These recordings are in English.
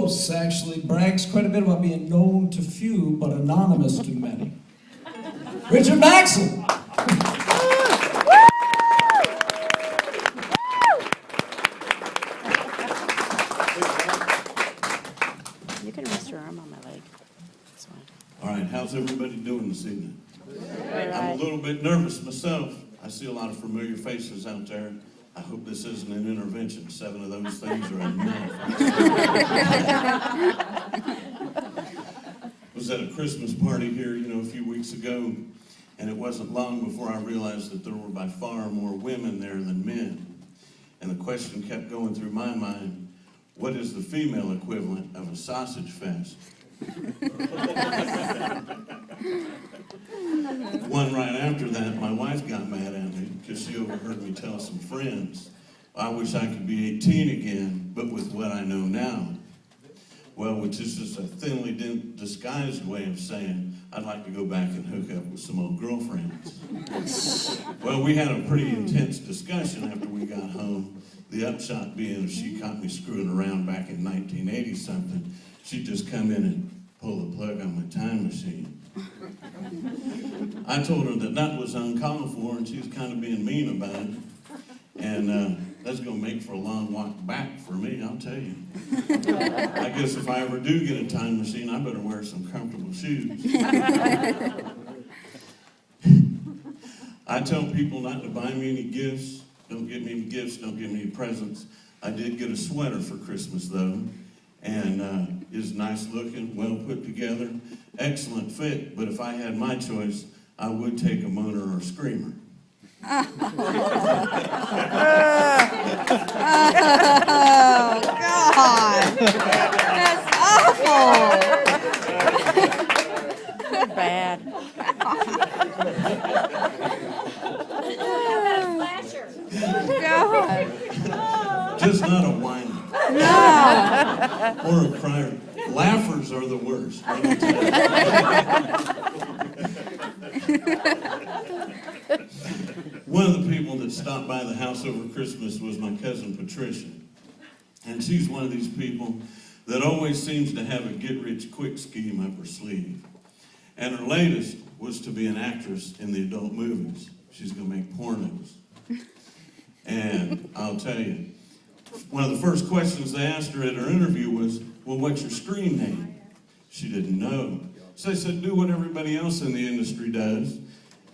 boasts, actually brags quite a bit about being known to few, but anonymous to many. Richard Maxon. You can rest your arm on my leg. That's fine. All right, how's everybody doing this evening? Right. I'm a little bit nervous myself. I see a lot of familiar faces out there. I hope this isn't an intervention. 7 of those things are enough. I was at a Christmas party here, a few weeks ago, and it wasn't long before I realized that there were by far more women there than men. And the question kept going through my mind, what is the female equivalent of a sausage fest? One right after that, my wife got mad at me because she overheard me tell some friends, I wish I could be 18 again, but with what I know now. Well, which is just a thinly disguised way of saying, I'd like to go back and hook up with some old girlfriends. Well, we had a pretty intense discussion after we got home. The upshot being, if she caught me screwing around back in 1980-something, she'd just come in and pull the plug on my time machine. I told her that was uncalled for, and she was kind of being mean about it. And that's going to make for a long walk back for me, I'll tell you. I guess if I ever do get a time machine, I better wear some comfortable shoes. I tell people not to buy me any gifts. Don't get me any gifts, don't give me any presents. I did get a sweater for Christmas, though. And it's nice looking, well put together, excellent fit. But if I had my choice, I would take a moaner or a screamer. Oh, God. That's awful. Bad. God. Just not a whiner. No. Or a crier. Laughers are the worst. Let me tell you. One of the people that stopped by the house over Christmas was my cousin Patricia. And she's one of these people that always seems to have a get-rich-quick scheme up her sleeve. And her latest was to be an actress in the adult movies. She's going to make pornos. And I'll tell you, one of the first questions they asked her at her interview was, well, what's your screen name? She didn't know. So they said, do what everybody else in the industry does.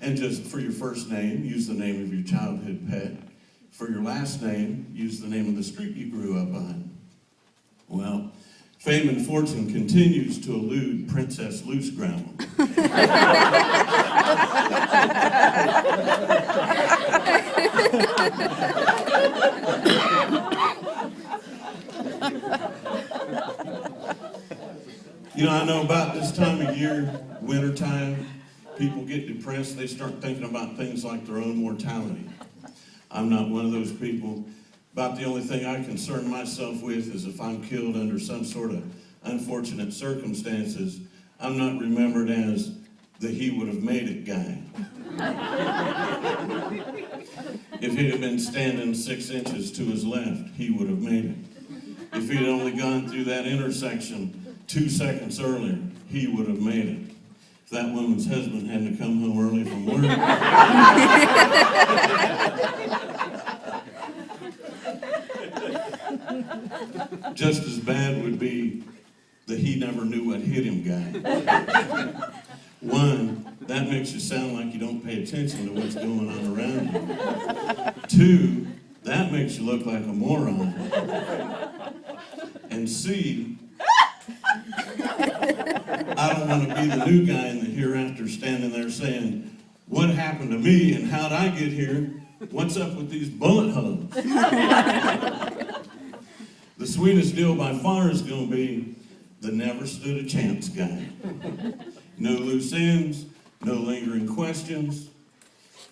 And just for your first name, use the name of your childhood pet. For your last name, use the name of the street you grew up on. Well, fame and fortune continues to elude Princess Loose Gravel. I know about this time of year, wintertime, people get depressed. They start thinking about things like their own mortality. I'm not one of those people. About the only thing I concern myself with is if I'm killed under some sort of unfortunate circumstances, I'm not remembered as the he would have made it guy. If he'd have been standing 6 inches to his left, he would have made it. If he'd only gone through that intersection 2 seconds earlier, he would have made it. If that woman's husband had to come home early from work, just as bad would be the he never knew what hit him guy. One, that makes you sound like you don't pay attention to what's going on around you. 2, that makes you look like a moron. And C, I don't want to be the new guy in the hereafter standing there saying, what happened to me and how'd I get here? What's up with these bullet holes? The sweetest deal by far is going to be the never stood a chance guy. No loose ends, no lingering questions.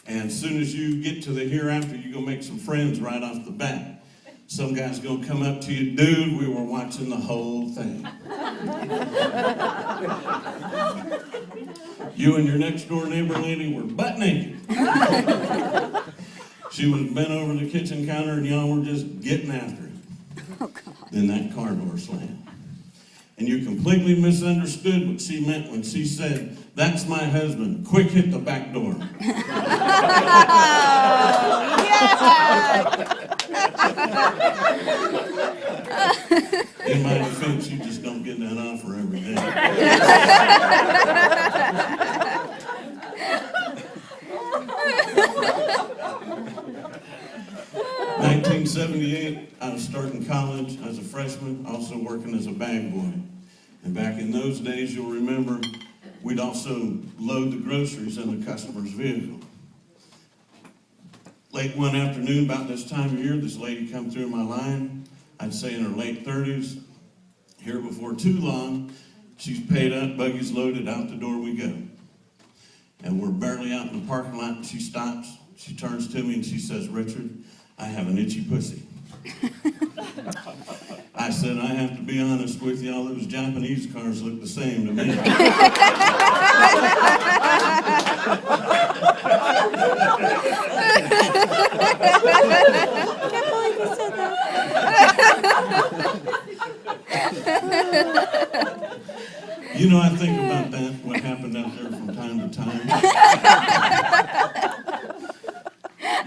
And as soon as you get to the hereafter, you're going to make some friends right off the bat. Some guy's going to come up to you, dude, we were watching the whole thing. You and your next door neighbor lady were butt naked. She was bent over the kitchen counter and y'all were just getting after it. Oh, God. Then that car door slammed. And you completely misunderstood what she meant when she said, "That's my husband. Quick, hit the back door." In my defense, you just don't get that offer every day. 1978, I was starting college as a freshman, also working as a bag boy. And back in those days, you'll remember, we'd also load the groceries in the customer's vehicle. Late one afternoon, about this time of year, this lady come through my line. I'd say in her late 30s. Here before too long, she's paid up, buggy's loaded, out the door we go. And we're barely out in the parking lot, and she stops. She turns to me and she says, "Richard, I have an itchy pussy." I said, "I have to be honest with you, all those Japanese cars look the same to me." Can't believe you said that. You know, I think about that, what happened out there from time to time.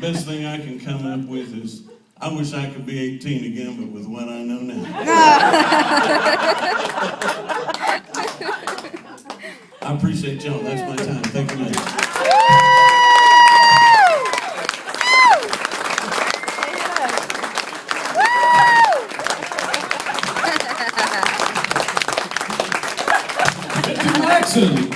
Best thing I can come up with is, I wish I could be 18 again, but with what I know now. I appreciate y'all. That's my time. Thank you, man. Maxon.